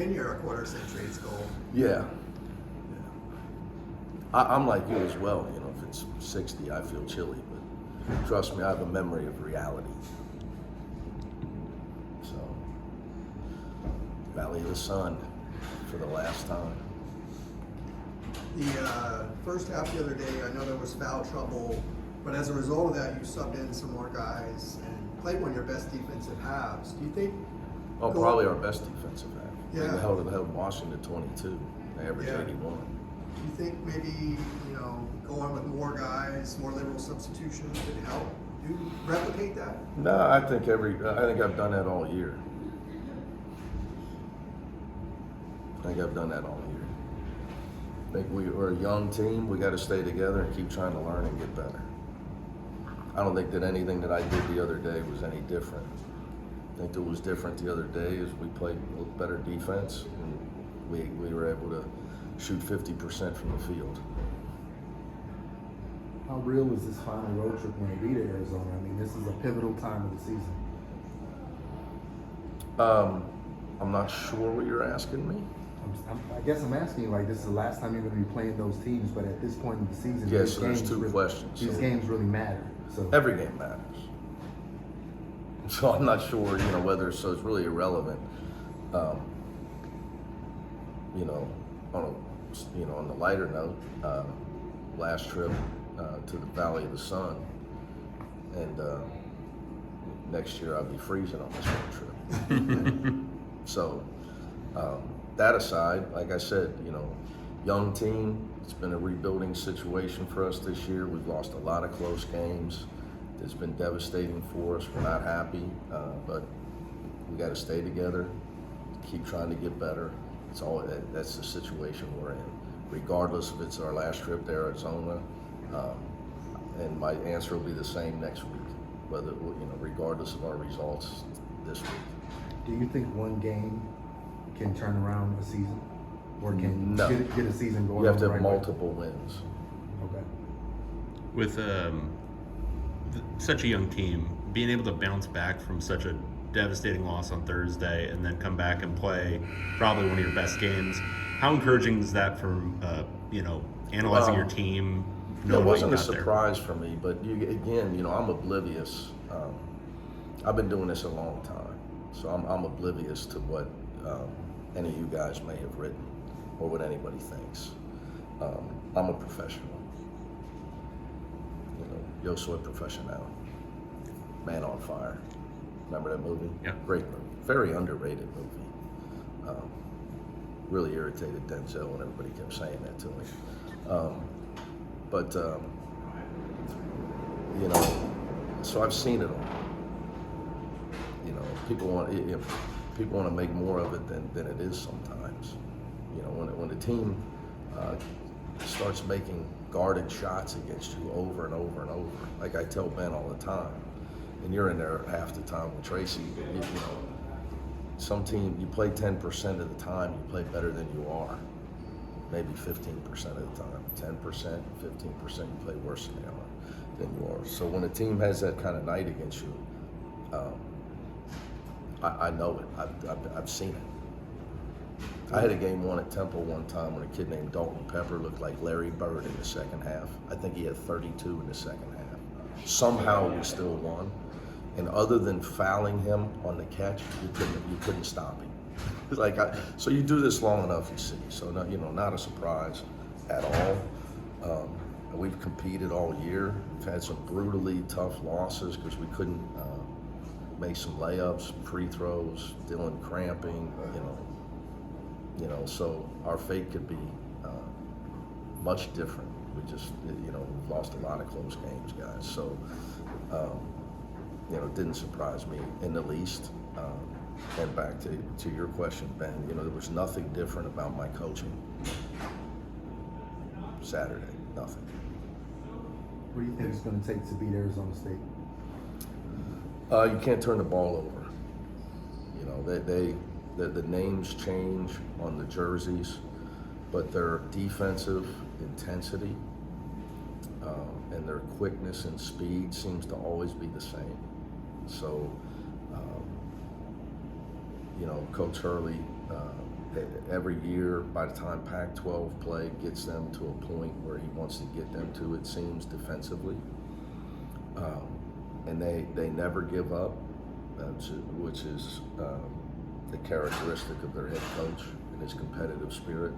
been here a quarter century. It's gold. Yeah. I'm like you as well. You know, if it's 60, I feel chilly, but trust me, I have a memory of reality. So, Valley of the Sun for the last time. The first half the other day, I know there was foul trouble, but as a result of that, you subbed in some more guys and played one of your best defensive halves. Do you think? Oh, probably our best defensive half. Yeah. We held Washington 22, they averaged 81. Do you think maybe, going with more guys, more liberal substitutions could help replicate that? No, I think I've done that all year. I think we're a young team. We got to stay together and keep trying to learn and get better. I don't think that anything that I did the other day was any different. I think that was different the other day is we played a little better defense and we were able to shoot 50% from the field. How real is this final road trip when they beat Arizona? I mean, this is a pivotal time of the season. I'm not sure what you're asking me. I guess I'm asking you, like, this is the last time you're going to be playing those teams, but at this point in the season, Yes, so there's two questions. These games really matter. So every game matters. So I'm not sure, whether, so it's really irrelevant. On the lighter note, last trip to the Valley of the Sun, and next year I'll be freezing on this road trip. So that aside, like I said, young team, it's been a rebuilding situation for us this year. We've lost a lot of close games. It's been devastating for us. We're not happy, but we got to stay together, keep trying to get better. That's the situation we're in, regardless if it's our last trip to Arizona. And my answer will be the same next week, regardless of our results this week. Do you think one game can turn around a season, or can get a season going? You have to have right multiple wins. Okay. With such a young team, being able to bounce back from such a devastating loss on Thursday and then come back and play probably one of your best games, how encouraging is that from analyzing your team? It wasn't a surprise for me, but I'm oblivious. I've been doing this a long time, so I'm oblivious to what any of you guys may have written or what anybody thinks. I'm a professional. Yo soy professional. Man on Fire. Remember that movie? Yeah. Great movie. Very underrated movie. Really irritated Denzel when everybody kept saying that to him. So I've seen it all. People want to make more of it than it is sometimes. When the team starts making guarded shots against you over and over and over, like I tell Ben all the time, and you're in there half the time with Tracy, some team, you play 10% of the time, you play better than you are. Maybe 15% of the time, 10%, 15%, you play worse than you are. So when a team has that kind of night against you, I know it, I've seen it. I had a game one at Temple one time when a kid named Dalton Pepper looked like Larry Bird in the second half. I think he had 32 in the second half. Somehow we still won. And other than fouling him on the catch, you couldn't stop him. So you do this long enough, you see. So not a surprise at all. We've competed all year. We've had some brutally tough losses because we couldn't make some layups, free throws, Dylan cramping, so our fate could be much different. We just, we've lost a lot of close games, guys. So, it didn't surprise me in the least. And back to your question, Ben, there was nothing different about my coaching Saturday, nothing. What do you think it's going to take to beat Arizona State? You can't turn the ball over. The names change on the jerseys, but their defensive intensity and their quickness and speed seems to always be the same. So, Coach Hurley every year, by the time Pac-12 play gets them to a point where he wants to get them to, it seems, defensively. And they never give up, which is the characteristic of their head coach and his competitive spirit.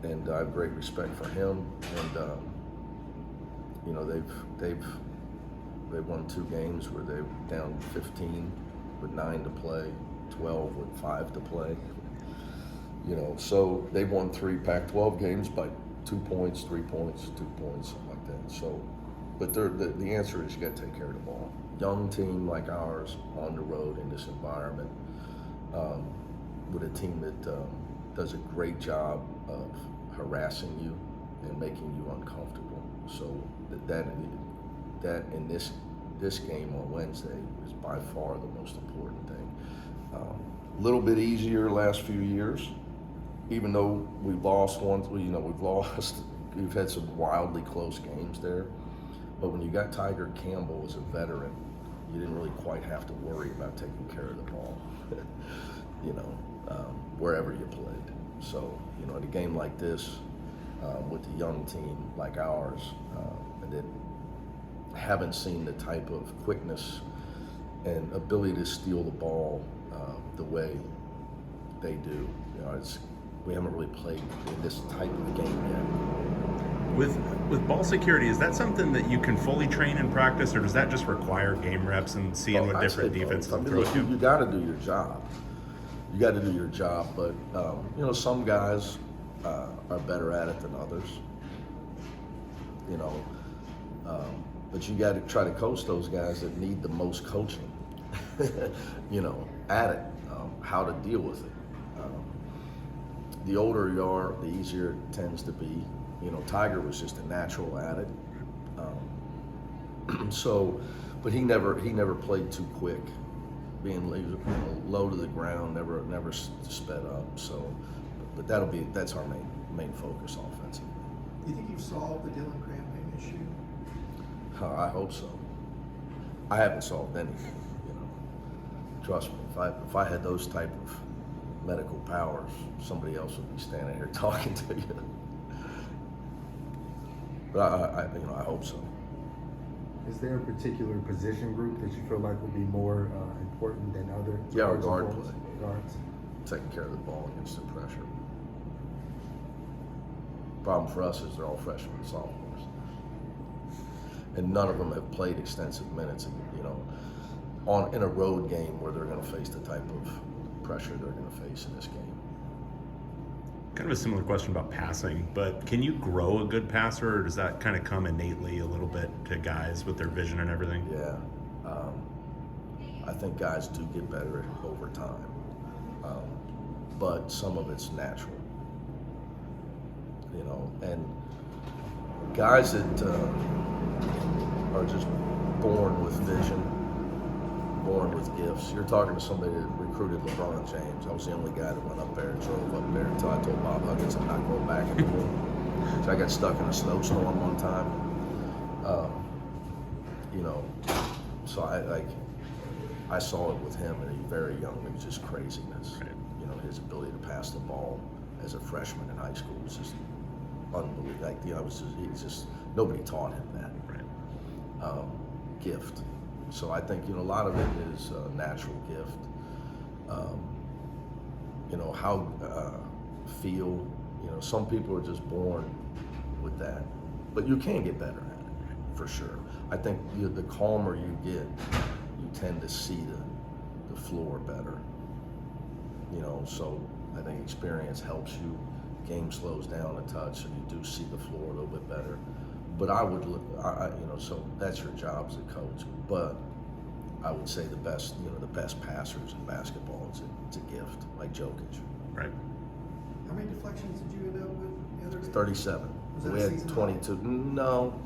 And I have great respect for him. And you know, they've won 2 games where they're down 15 with 9 to play, 12 with 5 to play. You know, so they've won 3 Pac-12 games by 2 points, 3 points, 2 points, something like that. So, but the answer is you got to take care of the ball. Young team like ours on the road in this environment, with a team that does a great job of harassing you and making you uncomfortable. So that in this game on Wednesday is by far the most important thing. A little bit easier last few years, even though we've lost once. We've had some wildly close games there. But when you got Tiger Campbell as a veteran, you didn't really quite have to worry about taking care of the ball, you know, wherever you played. So, you know, in a game like this, with a young team like ours, that haven't seen the type of quickness and ability to steal the ball the way they do. You know, we haven't really played in this type of game yet. With ball security, is that something that you can fully train in practice, or does that just require game reps and seeing what different defenses throw at you? You got to do your job. You got to do your job, but you know, some guys are better at it than others. You know, but you got to try to coach those guys that need the most coaching. You know, at it, how to deal with it. The older you are, the easier it tends to be. You know, Tiger was just a natural at it. So, but he never played too quick, being low to the ground, never sped up. So, but that's our main focus offensively. Do you think you've solved the Dylan cramping issue? I hope so. I haven't solved anything. You know, trust me. If I had those type of medical powers, somebody else would be standing here talking to you. But I hope so. Is there a particular position group that you feel like would be more important than other? Yeah, our guard play. Guards. Taking care of the ball against the pressure. Problem for us is they're all freshmen and sophomores, and none of them have played extensive minutes. You know, in a road game where they're going to face the type of pressure they're going to face in this game. Kind of a similar question about passing, but can you grow a good passer, or does that kind of come innately a little bit to guys with their vision and everything? Yeah, I think guys do get better over time, but some of it's natural. You know, and guys that are just born with vision, born with gifts. You're talking to somebody that recruited LeBron James. I was the only guy that went up there and drove up there until I told Bob Huggins I'm not going back anymore. So I got stuck in a snowstorm one time. You know, so I saw it with him at a very young age, just craziness. Right. You know, his ability to pass the ball as a freshman in high school was just unbelievable. Like, you know, he's just nobody taught him that. Right. Gift. So I think, you know, a lot of it is a natural gift. You know, how feel, you know, some people are just born with that, but you can get better at it, for sure. I think the calmer you get, you tend to see the floor better. You know, so I think experience helps you. Game slows down a touch, and you do see the floor a little bit better. But you know, so that's your job as a coach. But I would say the best passers in basketball, it's a gift, like Jokic. Right. How many deflections did you end up with the other day? 37. Was that We a had season 22. No,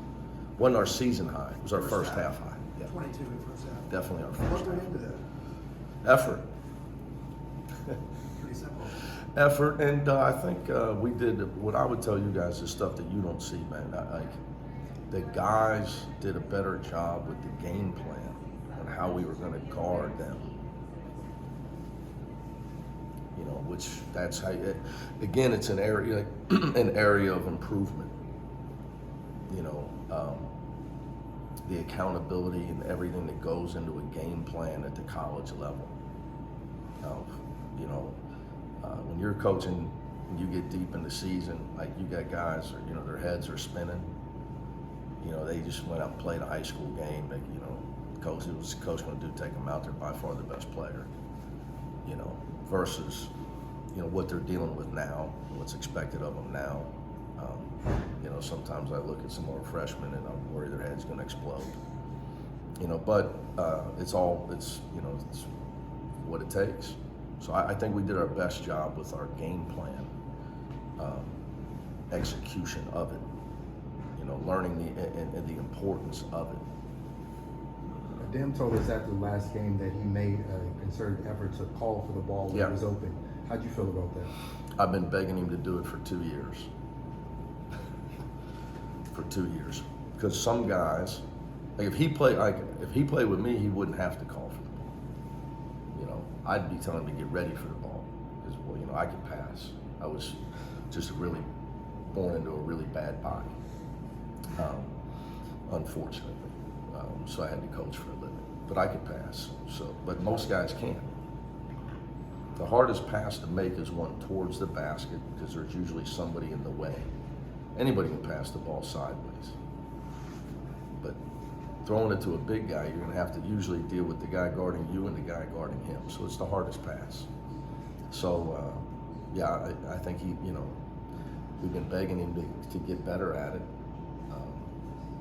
wasn't our season high. It was our First first half. half high. Yeah, 22 in the first half. definitely our What first went half. into that? Effort. Pretty simple. Effort, and I think we did what I would tell you guys is stuff that you don't see, man. The guys did a better job with the game plan and how we were going to guard them. You know, which that's how. Again, it's an area an area of improvement. You know, the accountability and everything that goes into a game plan at the college level. You know, when you're coaching, and you get deep in the season, like you got guys, you know, their heads are spinning. You know, they just went out and played a high school game. Like, you know, coach, it was the coach going to do? Take them out there, by far the best player. You know, versus, you know, what they're dealing with now, what's expected of them now. You know, sometimes I look at some more freshmen and I'm worried their head's going to explode. You know, but it's you know, it's what it takes. So I think we did our best job with our game plan, execution of it. You know, learning the importance of it. Dan told us after the last game that he made a concerted effort to call for the ball when it was open. How'd you feel about that? I've been begging him to do it for 2 years. For 2 years, because some guys, like if he played with me, he wouldn't have to call for the ball. You know, I'd be telling him to get ready for the ball, because, well, you know, I could pass. I was just really born into a really bad body, unfortunately. So I had to coach for a living, but I could pass. So, but most guys can't. The hardest pass to make is one towards the basket, because there's usually somebody in the way. Anybody can pass the ball sideways, but throwing it to a big guy, you're going to have to usually deal with the guy guarding you and the guy guarding him. So it's the hardest pass. So yeah, I think you know, we've been begging him to get better at it,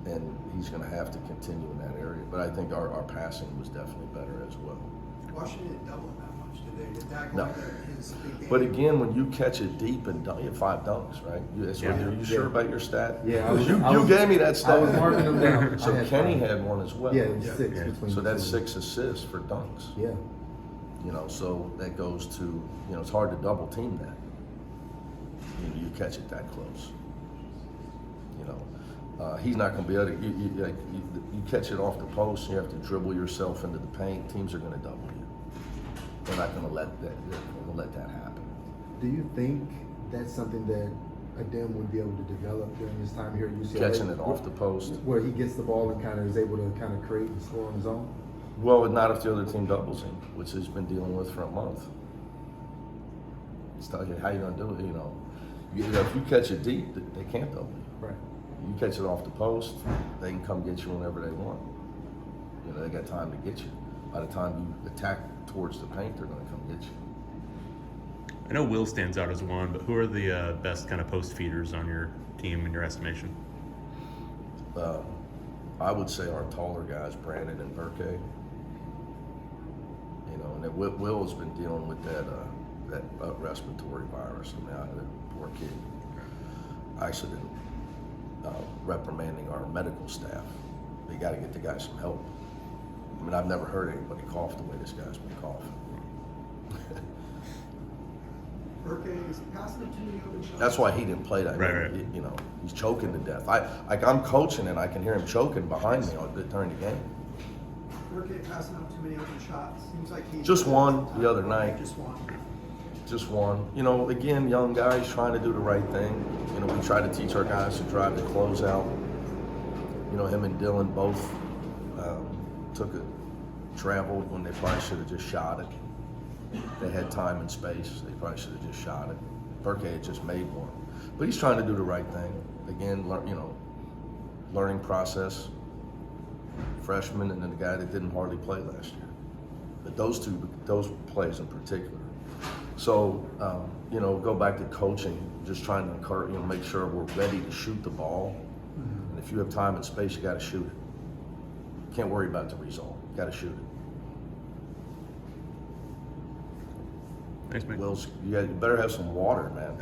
and he's going to have to continue in that area. But I think our passing was definitely better as well. Washington didn't double him that much, did they? Did that No. his big game? But again, when you catch it deep and dunk, you have 5 dunks, right? Are you sure about your stat? Yeah, You gave me that stat. I was marking them down. So I had Kenny 5. had one as well. Yeah, it was 6 between. So the that's two. 6 assists for dunks. Yeah. You know, so that goes to, you know, it's hard to double team that. You catch it that close. You know, he's not going to be able to. You catch it off the post. You have to dribble yourself into the paint. Teams are going to double you. They're not going to let that. They're going to let that happen. Do you think that's something that Adem would be able to develop during his time here at UCLA? Catching it off the post. Where he gets the ball and kind of is able to kind of create and score on his own? Well, not if the other team doubles him, which he's been dealing with for a month. It's telling you how you going to do it. You know, if you catch it deep, they can't double you. Right. You catch it off the post, they can come get you whenever they want. You know, they got time to get you. By the time you attack towards the paint, they're going to come get you. I know Will stands out as one, but who are the best kind of post feeders on your team in your estimation? I would say our taller guys, Brandon and Burke. You know, and then Will has been dealing with that respiratory virus. I mean, that poor kid. I actually been reprimanding our medical staff. They got to get the guy some help. I mean, I've never heard anybody cough the way this guy's been coughing. Burke is passing him too many open shots. That's why he didn't play that. Right. You know, he's choking to death. I'm coaching and I can hear him choking behind me during the game. Burke passing up too many open shots. Seems like he Just one the other night. Just one. Just one. You know, again, young guys trying to do the right thing. You know, we try to teach our guys to drive the closeout. You know, him and Dylan both took a travel when they probably should have just shot it. They had time and space. They probably should have just shot it. Burke had just made one. But he's trying to do the right thing. Again, you know, learning process. Freshman and then the guy that didn't hardly play last year. But those plays in particular. So, you know, go back to coaching, just trying to encourage, you know, make sure we're ready to shoot the ball. Mm-hmm. And if you have time and space, you got to shoot it. Can't worry about the result. You got to shoot it. Thanks, Mick. Will's, you better have some water, man.